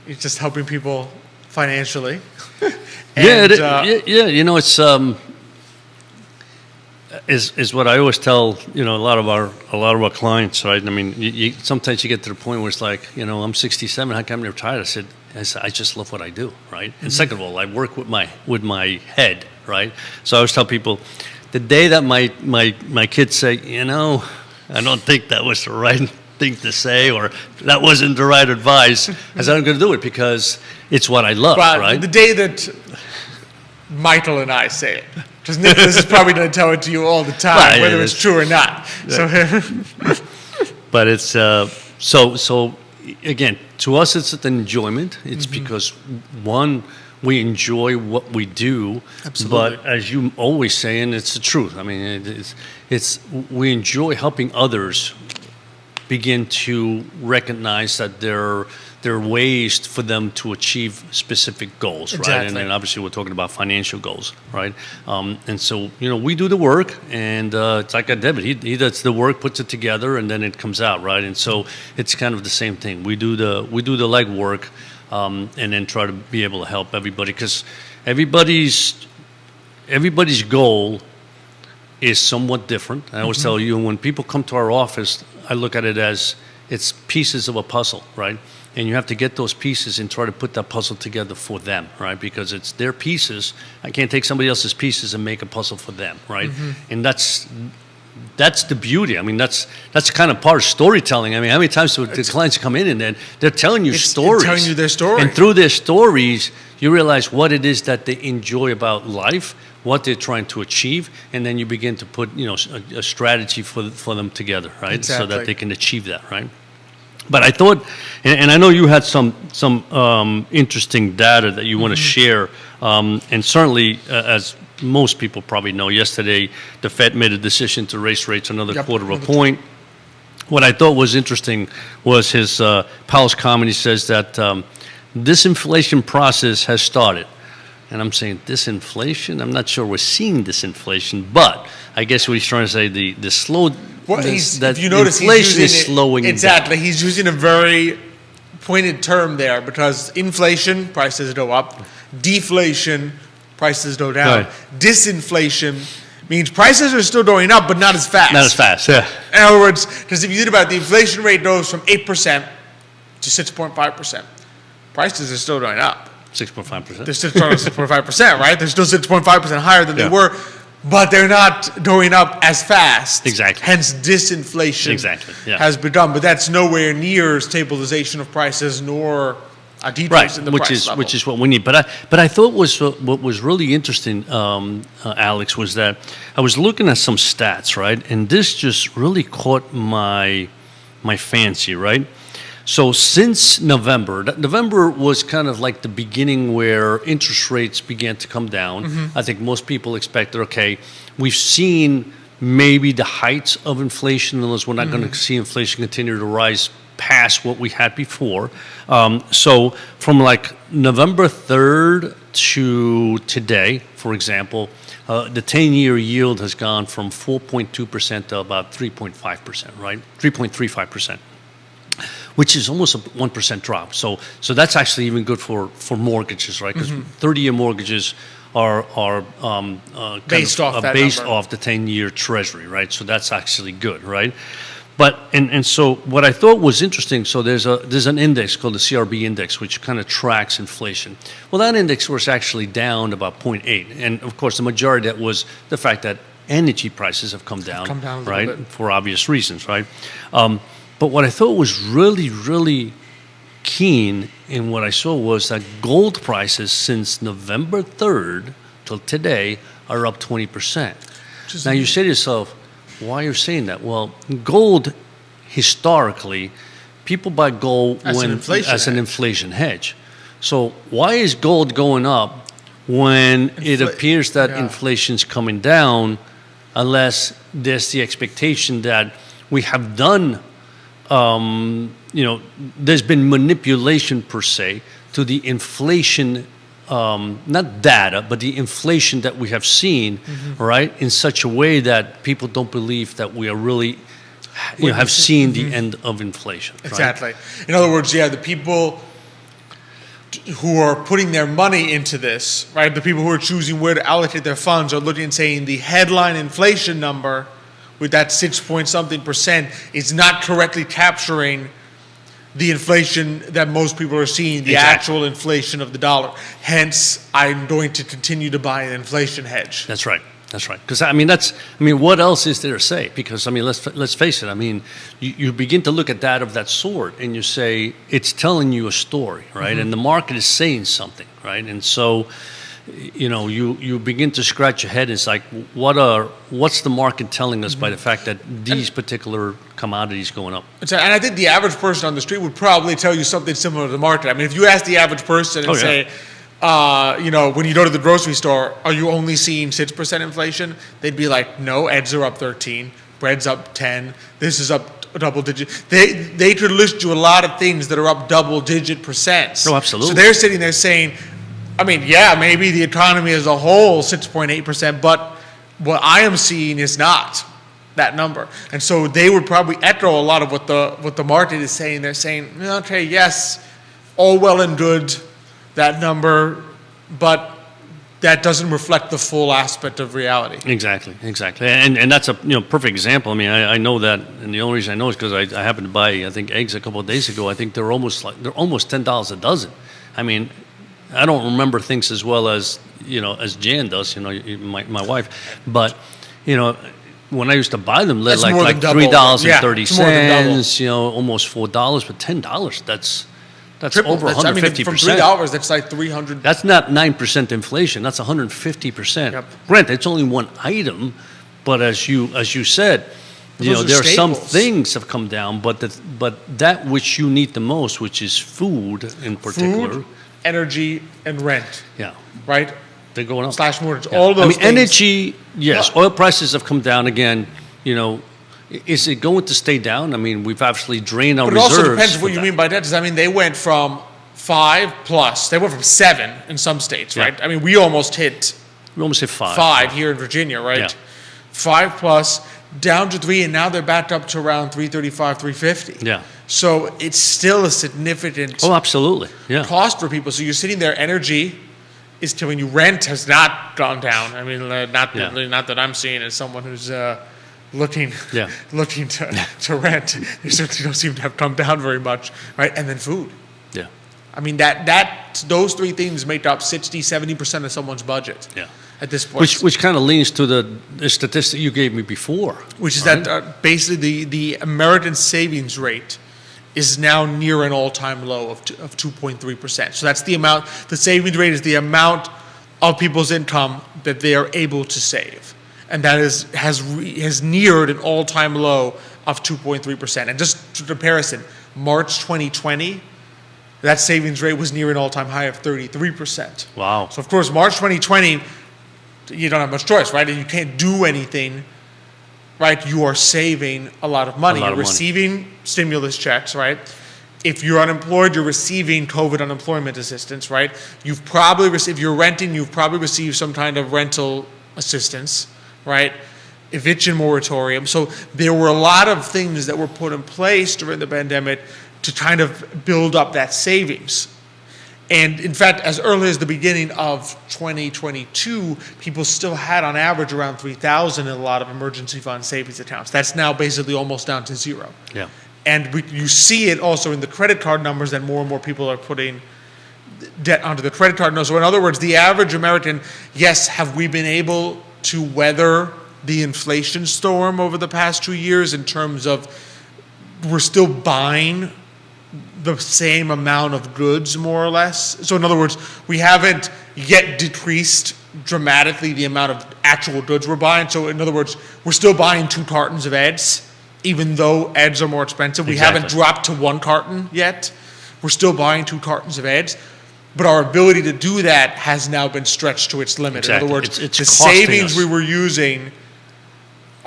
just helping people financially. And, it's is what I always tell a lot of our clients, right? I mean, sometimes you get to the point where it's like, I'm 67. How come I'm retired? I said, I just love what I do, right? And second of all, I work with my head, right? So I always tell people, the day that my kids say, I don't think that was the right thing to say, or that wasn't the right advice, I said, I'm going to do it because it's what I love, right? The day that Michael and I say it, because Nicholas is probably going to tell it to you all the time, whether it's true or not. But it's so again, to us, it's an enjoyment. It's because one, we enjoy what we do. Absolutely. But as you always say, and it's the truth. I mean, it's we enjoy helping others begin to recognize that there are ways for them to achieve specific goals, exactly. right? And then obviously we're talking about financial goals, right? And so, we do the work, and it's like David, he does the work, puts it together, and then it comes out, right? And so it's kind of the same thing. We do the legwork, and then try to be able to help everybody, because everybody's goal is somewhat different. I always tell you, when people come to our office, I look at it as it's pieces of a puzzle, right? And you have to get those pieces and try to put that puzzle together for them, right? Because it's their pieces. I can't take somebody else's pieces and make a puzzle for them, right? And that's the beauty. I mean, that's kind of part of storytelling. I mean, how many times do the clients come in and they're telling you stories? Telling you their story. And through their stories, you realize what it is that they enjoy about life, what they're trying to achieve, and then you begin to put, a strategy for them together, right? Exactly. So that they can achieve that, right? But I thought, and I know you had some interesting data that you want to share, and certainly, as most people probably know, yesterday the Fed made a decision to raise rates another quarter of a point. What I thought was interesting was his Powell's comment. He says that disinflation process has started. And I'm saying disinflation? I'm not sure we're seeing disinflation, but I guess what he's trying to say, the slow... Well, if you notice, inflation is slowing down. Exactly. He's using a very pointed term there, because inflation, prices go up. Deflation, prices go down. Right. Disinflation means prices are still going up, but not as fast. Not as fast, yeah. In other words, because if you think about it, the inflation rate goes from 8% to 6.5%. Prices are still going up. 6.5%. They're still 6.5%, right? They're still 6.5% higher than they were, but they're not going up as fast. Exactly. Hence, disinflation has begun. But that's nowhere near stabilization of prices nor a decrease in the price level. Which is what we need. But I thought what was really interesting, Alex, was that I was looking at some stats, right? And this just really caught my fancy, right? So since November was kind of like the beginning where interest rates began to come down. I think most people expected, okay, we've seen maybe the heights of inflation, unless we're not going to see inflation continue to rise past what we had before. So from like November 3rd to today, for example, the 10-year yield has gone from 4.2% to about 3.5%, right? 3.35%. Which is almost a 1% drop. So that's actually even good for mortgages, right? Because 30-year mortgages are based off the 10-year Treasury, right? So that's actually good, right? But and so what I thought was interesting. So there's an index called the CRB index, which kind of tracks inflation. Well, that index was actually down about 0.8, and of course the majority of that was the fact that energy prices have come down right, for obvious reasons, right? But what I thought was really, really keen in what I saw was that gold prices since November 3rd till today are up 20%. Now you say to yourself, why are you saying that? Well, gold, historically, people buy gold as an inflation hedge. So why is gold going up when it appears that inflation's coming down? unless there's the expectation that we have done, there's been manipulation per se to the inflation, not data, but the inflation that we have seen, right, in such a way that people don't believe that we are really, have seen the end of inflation. Exactly. Right? In other words, the people who are putting their money into this, right, the people who are choosing where to allocate their funds are looking and saying the headline inflation number with that 6-point-something% is not correctly capturing the inflation that most people are seeing, the actual inflation of the dollar. Hence, I'm going to continue to buy an inflation hedge. That's right. Because what else is there to say? Because let's face it. You begin to look at that sort, and you say it's telling you a story, right? And the market is saying something, right? And so, you begin to scratch your head. It's like, what's the market telling us by the fact that these particular commodities going up? And I think the average person on the street would probably tell you something similar to the market. If you ask the average person and say, when you go to the grocery store, are you only seeing 6% inflation? They'd be like, no, eggs are up 13, bread's up 10, this is up double digit. They could list you a lot of things that are up double digit percents. Oh, absolutely. So they're sitting there saying, maybe the economy as a whole, 6.8%, but what I am seeing is not that number. And so they would probably echo a lot of what the market is saying. They're saying, okay, yes, all well and good, that number, but that doesn't reflect the full aspect of reality. Exactly. And that's a perfect example. I know that, and the only reason I know is because I happened to buy, I think, eggs a couple of days ago. I think they're almost $10 a dozen. I don't remember things as well as Jan does, my wife. But, when I used to buy them, like $3.30, almost $4, but $10, that's triple. Over 150%. From $3, that's like 300. That's not 9% inflation. That's 150%. Yep. Granted, it's only one item, but as you said, there are some things have come down, but that which you need the most, which is food in particular. Food, energy, and rent. Yeah. Right? They're going up. / mortgage. Yeah. All those things. Energy, yes. Yeah. Oil prices have come down again. Is it going to stay down? We've actually drained our reserves. But it also depends what you mean by that. They went from 5+. They went from 7 in some states, right? We almost hit 5 here in Virginia, right? Yeah. 5+, down to 3, and now they're back up to around 335, 350. Yeah. So it's still a significant absolutely. Yeah. cost for people. So you're sitting there, energy is telling you rent has not gone down. Not that I'm seeing as someone who's looking to rent. They certainly don't seem to have come down very much, right? And then food. Yeah. Those three things make up 60-70% of someone's budget. Yeah. At this point. Which kind of leans to the statistic you gave me before. Which is that basically the American savings rate is now near an all-time low of 2.3%. So that's the amount. The savings rate is the amount of people's income that they are able to save, and that has neared an all-time low of 2.3%. And just to comparison, March 2020, that savings rate was near an all-time high of 33%. Wow! So of course, March 2020, you don't have much choice, right? And you can't do anything. Right, you are saving a lot of money. You're receiving stimulus checks, right? If you're unemployed, you're receiving COVID unemployment assistance, right? You've probably if you're renting, you've probably received some kind of rental assistance, right? Eviction moratorium. So there were a lot of things that were put in place during the pandemic to kind of build up that savings. And in fact, as early as the beginning of 2022, people still had on average around 3,000 in a lot of emergency fund savings accounts. That's now basically almost down to zero. Yeah. And you see it also in the credit card numbers that more and more people are putting debt onto the credit card. So in other words, the average American, yes, have we been able to weather the inflation storm over the past 2 years in terms of we're still buying the same amount of goods, more or less. So in other words, we haven't yet decreased dramatically the amount of actual goods we're buying. So in other words, we're still buying 2 cartons of eggs, even though eggs are more expensive. We haven't dropped to 1 carton yet. We're still buying 2 cartons of eggs. But our ability to do that has now been stretched to its limit. Exactly. In other words, it's the savings we were using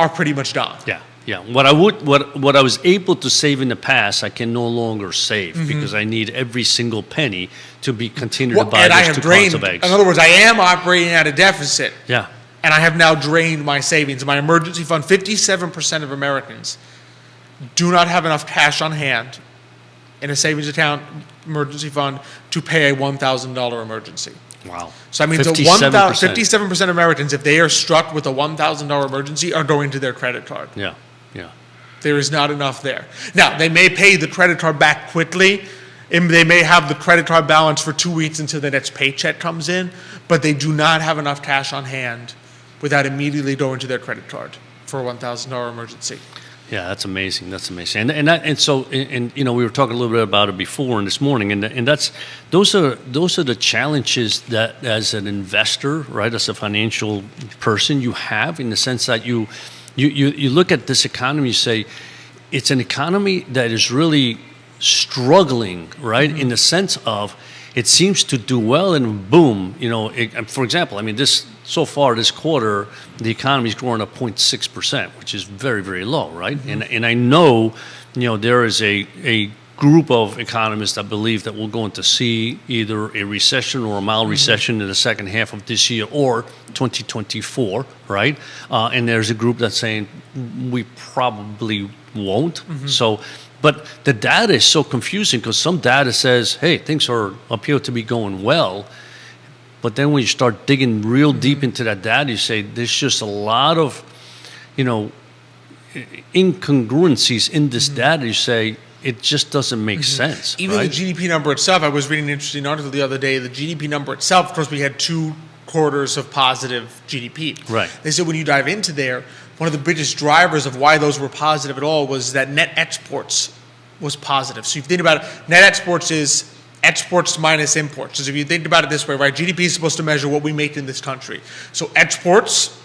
are pretty much done. Yeah. What I was able to save in the past, I can no longer save because I need every single penny to be continued to buy those 2 pounds of eggs. In other words, I am operating at a deficit. Yeah. And I have now drained my savings. My emergency fund, 57% of Americans do not have enough cash on hand in a savings account, emergency fund, to pay a $1,000 emergency. Wow. So I mean, 57% of Americans, if they are struck with a $1,000 emergency, are going to their credit card. Yeah. There is not enough there. Now, they may pay the credit card back quickly, and they may have the credit card balance for 2 weeks until the next paycheck comes in, but they do not have enough cash on hand without immediately going to their credit card for a $1,000 emergency. Yeah, that's amazing. And so we were talking a little bit about it before and this morning, and those are the challenges that as an investor, right, as a financial person, you have in the sense that you look at this economy, you say it's an economy that is really struggling, right, in the sense of it seems to do well and boom, for example, I mean, this quarter, the economy is growing at 0.6%, which is very, very low, right? And I know, there is a group of economists that believe that we're going to see either a recession or a mild recession in the second half of this year or 2024, right? And there's a group that's saying we probably won't. So, but the data is so confusing because some data says, hey, things appear to be going well. But then when you start digging real deep into that data, you say there's just a lot of, incongruencies in this data. You say it just doesn't make sense. Even right? the GDP number itself, I was reading an interesting article the other day. The GDP number itself, of course, we had 2 quarters of positive GDP. Right. They said when you dive into there, one of the biggest drivers of why those were positive at all was that net exports was positive. So if you think about it, net exports is exports minus imports. So if you think about it this way, right, GDP is supposed to measure what we make in this country. So exports,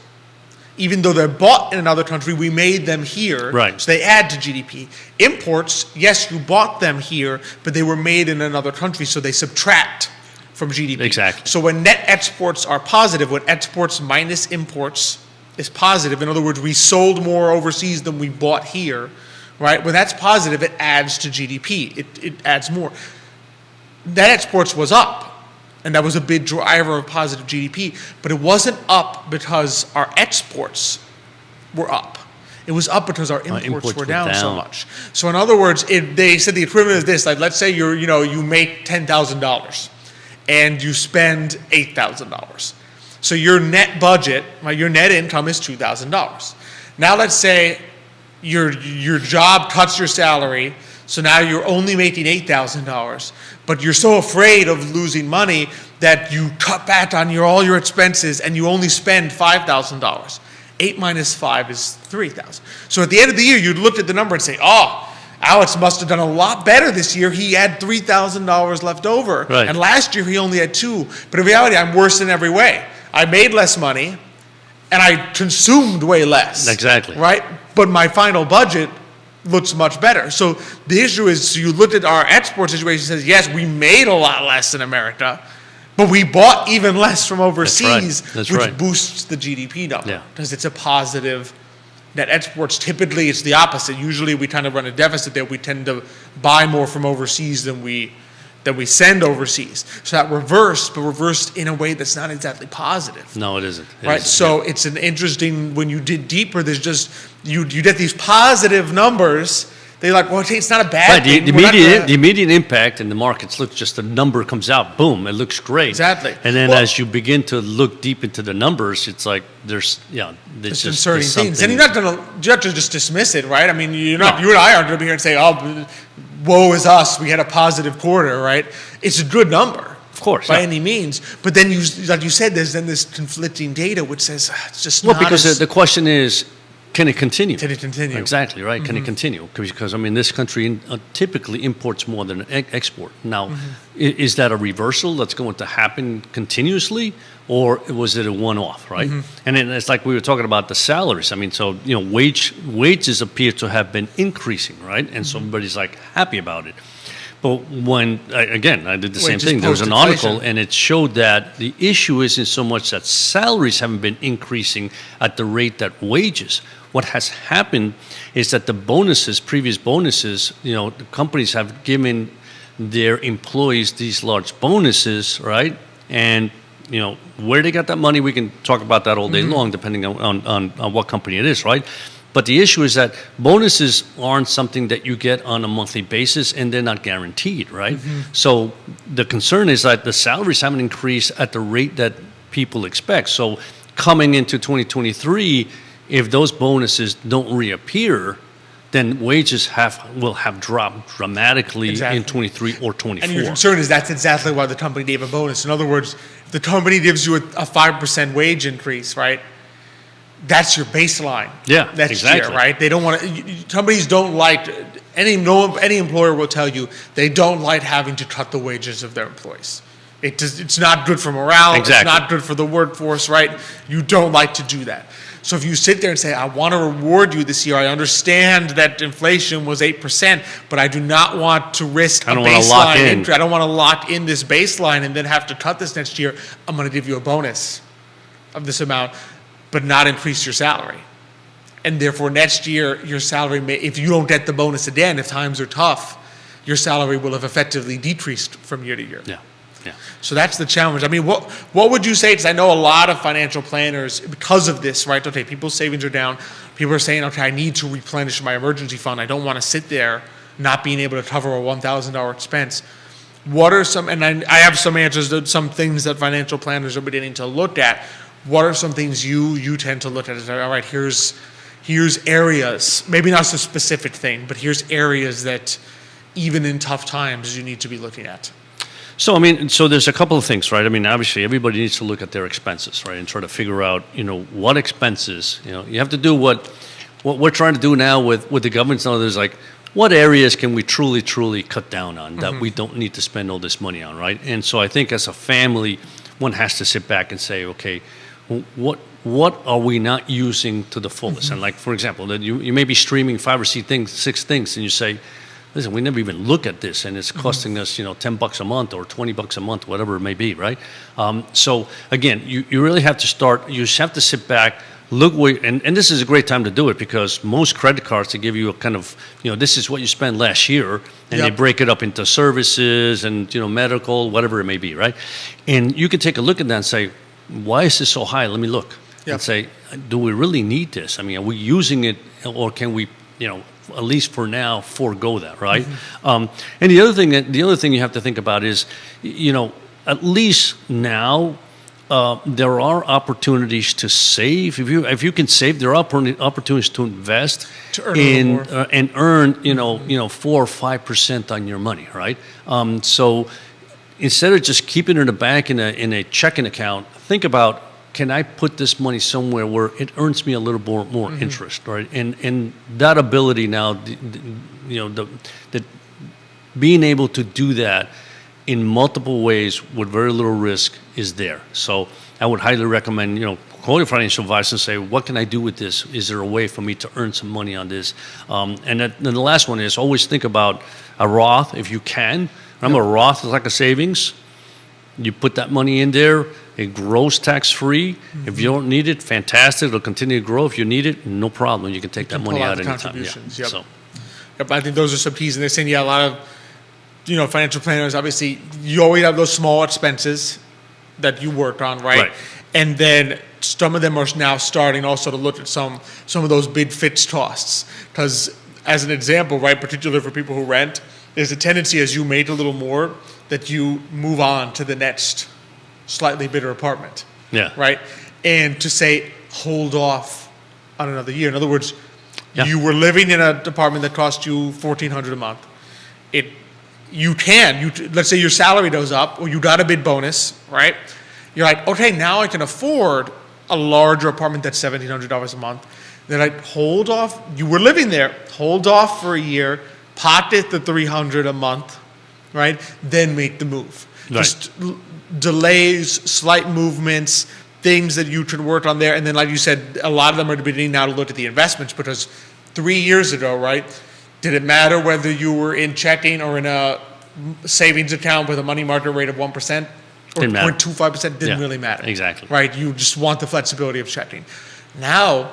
even though they're bought in another country, we made them here. Right. So they add to GDP. Imports, yes, you bought them here, but they were made in another country, so they subtract from GDP. Exactly. So when net exports are positive, when exports minus imports is positive, in other words, we sold more overseas than we bought here, right? When that's positive, it adds to GDP. It adds more. Net exports was up, and that was a big driver of positive GDP, but it wasn't up because our exports were up. It was up because our imports were down so much. So in other words, they said the equivalent is this, like let's say you make $10,000 and you spend $8,000. So your net budget, your net income is $2,000. Now let's say your job cuts your salary, so now you're only making $8,000, but you're so afraid of losing money that you cut back on all your expenses and you only spend $5,000. 8 minus 5 is 3,000. So at the end of the year, you'd look at the number and say, oh, Alex must have done a lot better this year. He had $3,000 left over. Right. And last year he only had 2. But in reality, I'm worse in every way. I made less money and I consumed way less. Exactly. Right? But my final budget looks much better. So the issue is, so you looked at our export situation and says, yes, we made a lot less in America, but we bought even less from overseas, That's which right. boosts the GDP number. Yeah. Because it's a positive net exports. Typically, it's the opposite. Usually, we kind of run a deficit there. We tend to buy more from overseas than we send overseas. So that reversed in a way that's not exactly positive. No, it isn't. Right? So it's an interesting, when you dig deeper, there's just, you get these positive numbers. They're like, well, it's not a bad thing. The immediate impact in the markets, look, just the number comes out, boom, it looks great. Exactly. And then as you begin to look deep into the numbers, it's like there's concerning things. And you're not going to just dismiss it, right? I mean, you and I aren't going to be here and say, oh, woe is us, we had a positive quarter, right? It's a good number. Of course. By any means. But then, like you said, there's then this conflicting data which says it's just not because the question is, can it continue? Can it continue? Exactly, right. Can it continue? Because, I mean, this country typically imports more than export. Now, is that a reversal that's going to happen continuously, or was it a one-off, right? And then it's like we were talking about the salaries. I mean, so, wages appear to have been increasing, right? And so everybody's like happy about it. But again, I did the same Wages thing. There was an post-inflation. article, and it showed that the issue isn't so much that salaries haven't been increasing at the rate that wages. What has happened is that the previous bonuses, the companies have given their employees these large bonuses, right? And where they got that money, we can talk about that all day long, depending on what company it is, right? But the issue is that bonuses aren't something that you get on a monthly basis, and they're not guaranteed, right? So the concern is that the salaries haven't increased at the rate that people expect. So coming into 2023, if those bonuses don't reappear, then wages will have dropped dramatically in 23 or 24. And your concern is that's exactly why the company gave a bonus. In other words, if the company gives you a 5% wage increase, right? That's your baseline. Yeah, next exactly. year, right? They don't want to. Companies don't like any employer will tell you they don't like having to cut the wages of their employees. It's not good for morale. Exactly. It's not good for the workforce, right? You don't like to do that. So if you sit there and say, I want to reward you this year, I understand that inflation was 8%, but I do not want to risk a baseline. I don't want to lock in this baseline and then have to cut this next year. I'm going to give you a bonus of this amount, but not increase your salary. And therefore, next year, your salary if you don't get the bonus again, if times are tough, your salary will have effectively decreased from year to year. Yeah. Yeah. So that's the challenge. I mean, what would you say? Because I know a lot of financial planners, because of this, right? Okay, people's savings are down. People are saying, okay, I need to replenish my emergency fund. I don't want to sit there not being able to cover a $1,000 expense. What are some, and I have some answers to some things that financial planners are beginning to look at. What are some things you tend to look at as, all right, here's areas, maybe not a specific thing, but here's areas that even in tough times you need to be looking at? So, there's a couple of things, right? Obviously, everybody needs to look at their expenses, right, and try to figure out, what expenses, you have to do what we're trying to do now with the government and others, like, what areas can we truly cut down on that we don't need to spend all this money on, right? And so I think as a family, one has to sit back and say, okay, what are we not using to the fullest? And like, for example, that you may be streaming 5 or 6 things, and you say, listen, we never even look at this, and it's costing us, $10 a month or $20 a month, whatever it may be, right? So again, you really have to start. You just have to sit back, look where, and this is a great time to do it because most credit cards they give you a kind of, this is what you spent last year, and they break it up into services and medical, whatever it may be, right? And you can take a look at that and say, why is this so high? Let me look and say, do we really need this? Are we using it, or can we, at least for now, forego that, right? And the other thing you have to think about is, at least now, there are opportunities to save. If you can save, there are opportunities to invest and earn 4 or 5% on your money, right? So instead of just keeping it in the bank in a checking account, think about, can I put this money somewhere where it earns me a little more interest, right? And that ability now, that being able to do that in multiple ways with very little risk is there. So I would highly recommend, call your financial advisor and say, what can I do with this? Is there a way for me to earn some money on this? And then the last one is always think about a Roth if you can. Remember, a Roth is like a savings. You put that money in there, it grows tax-free. If you don't need it, fantastic. It'll continue to grow. If you need it, no problem. You can take that money out anytime. Yeah. Yep, I think those are some keys. And they're saying, a lot of, financial planners, obviously, you always have those small expenses that you work on, right? And then some of them are now starting also to look at some of those big fixed costs. Because as an example, right, particularly for people who rent, there's a tendency as you make a little more that you move on to the next slightly bigger apartment. Yeah. Right? And to say, hold off on another year. In other words, you were living in an apartment that cost you $1,400 a month. Let's say your salary goes up or you got a big bonus, right? You're like, okay, now I can afford a larger apartment that's $1,700 a month. Then I hold off. You were living there. Hold off for a year. Pocket the $300 a month, right? Then make the move. Right. Just delays, slight movements, things that you can work on there. And then, like you said, a lot of them are beginning now to look at the investments because 3 years ago, right? Did it matter whether you were in checking or in a savings account with a money market rate of 1% or 0.25% didn't really matter. Exactly. Right? You just want the flexibility of checking. Now,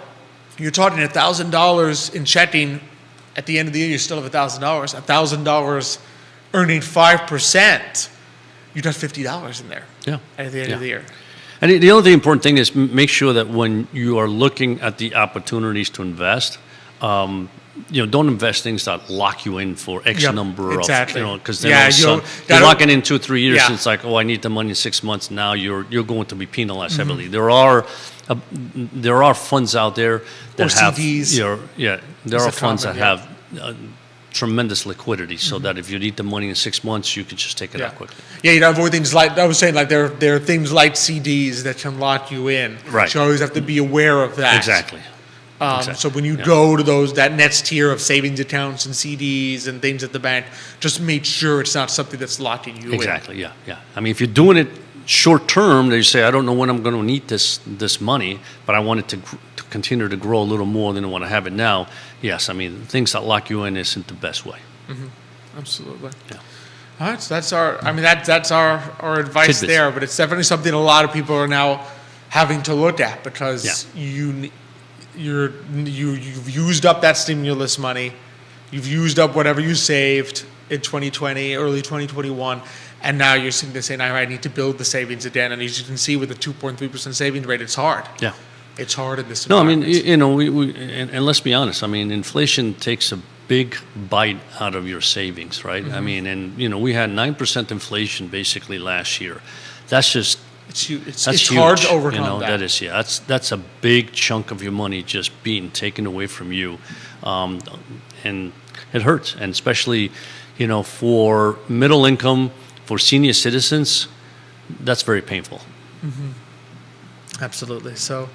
you're talking $1,000 in checking. At the end of the year, you still have $1,000. $1,000 earning 5%, you'd have $50 in there at the end of the year. And the other important thing is make sure that when you are looking at the opportunities to invest, don't invest things that lock you in for X number of, because then all of a sudden you're locking in 2-3 years. And it's like, I need the money in 6 months. Now you're going to be penalized heavily. There are funds out there that have CDs. There are funds that have tremendous liquidity, so that if you need the money in 6 months, you can just take it out quickly. Yeah, you avoid things like I was saying. Like there are things like CDs that can lock you in. Right. So you always have to be aware of that. Exactly. So when you go to that next tier of savings accounts and CDs and things at the bank, just make sure it's not something that's locking you in. Exactly. Yeah. I mean, if you're doing it short term, they say, I don't know when I'm going to need this money, but I want it to continue to grow a little more than I want to have it now. Yes, I mean, things that lock you in isn't the best way. Mm-hmm. Absolutely. Yeah. All right, so that's our advice there, but it's definitely something a lot of people are now having to look at because you've used up that stimulus money, you've used up whatever you saved in 2020, early 2021, and now you're sitting there saying, I need to build the savings again. And as you can see with the 2.3% savings rate, it's hard. Yeah. It's hard in this environment. No, I mean, and let's be honest. I mean, inflation takes a big bite out of your savings, right? Mm-hmm. I mean, and we had 9% inflation basically last year. That's just it's huge. Hard to overcome that. That is that's a big chunk of your money just being taken away from you, and it hurts. And especially, for middle income, for senior citizens, that's very painful. Mm-hmm. Absolutely. So,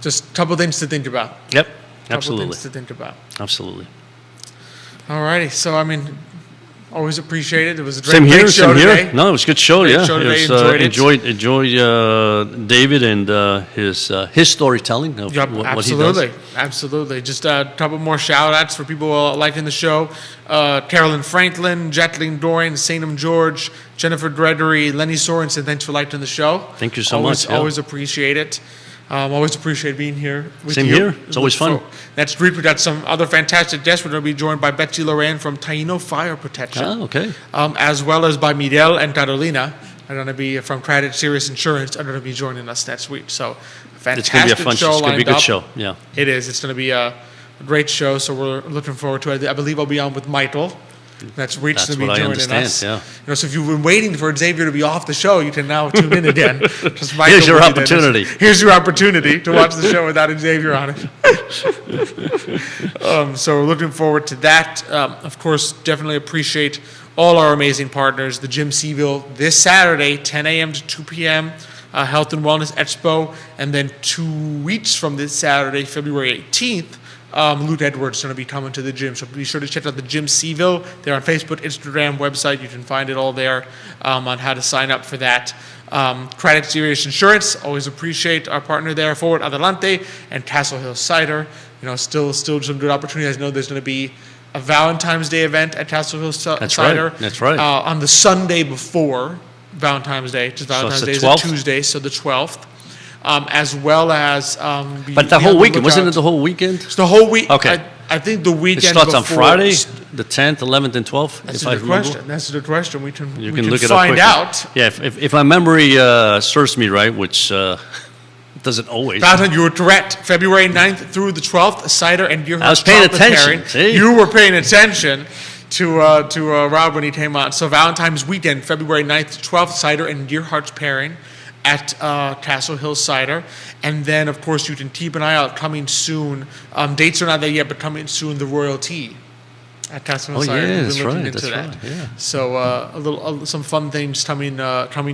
just a couple things to think about. Yep. Absolutely. Couple things to think about. Absolutely. All righty. So, I mean, always appreciate it. It was a great show today. No, it was a good show. Great show today. Enjoyed David and his storytelling of what he does. Absolutely. Just a couple more shout outs for people liking the show. Carolyn Franklin, Jacqueline Dorian, Sainam George, Jennifer Gregory, Lenny Sorensen, thanks for liking the show. Thank you so much. Always appreciate it. Always appreciate being here with you. Same here. It's always fun. Next week, we've got some other fantastic guests. We're going to be joined by Betsy Loran from Taino Fire Protection. Oh, okay. As well as by Miguel and Carolina. They're going to be from Credit Serious Insurance. Are going to be joining us next week. So, fantastic it's going to be a fun show. It's going to be a good show. Yeah. It is. It's going to be a great show. So, we're looking forward to it. I believe I'll be on with Michael. That's to be joining us. Yeah. So if you've been waiting for Xavier to be off the show, you can now tune in again. Here's your opportunity. Here's your opportunity to watch the show without Xavier on it. So we're looking forward to that. Of course, definitely appreciate all our amazing partners. The Gym Seaville this Saturday, 10 a.m. to 2 p.m. Health and Wellness Expo, and then 2 weeks from this Saturday, February 18th. Luke Edwards is going to be coming to the gym, so be sure to check out the Gym Seaville. They're on Facebook, Instagram, website. You can find it all there on how to sign up for that. Credit Serious Insurance, always appreciate our partner there, Forward Adelante, and Castle Hill Cider. Still some good opportunities. I know there's going to be a Valentine's Day event at Castle Hill Cider. That's right. On the Sunday before Valentine's Day, just Valentine's Day is a Tuesday, so the 12th. As well as... but the whole weekend, wasn't it the whole weekend? It's the whole week. Okay. I think the weekend it starts before, on Friday, the 10th, 11th, and 12th. That's a good question. That's a good question. We can look it find up out. Yeah, if my memory serves me right, which doesn't always. Valentine, you were correct. February 9th through the 12th, cider and beer. I was paying attention. You were paying attention to Rob when he came on. So Valentine's weekend, February 9th to 12th, cider and Deer Hearts pairing at Castle Hill Cider. And then, of course, you can keep an eye out coming soon. Dates are not there yet, but coming soon, the Royal Tea at Castle Hill Cider. Yeah, that's right. Yeah. So some fun things coming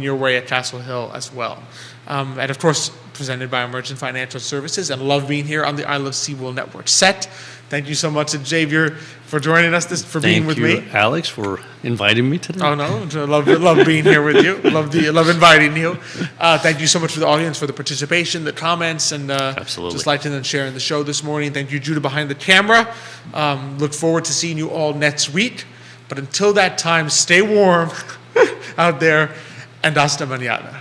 your way at Castle Hill as well. And, of course, presented by Emergent Financial Services, and love being here on the I Love SeaWorld Network set. Thank you so much, Xavier, for joining us, being with me. Thank you, Alex, for inviting me today. Oh, no, love being here with you. Love inviting you. Thank you so much for the audience, for the participation, the comments, and Absolutely. Just liking and sharing the show this morning. Thank you, Judah, behind the camera. Look forward to seeing you all next week. But until that time, stay warm out there, and hasta mañana.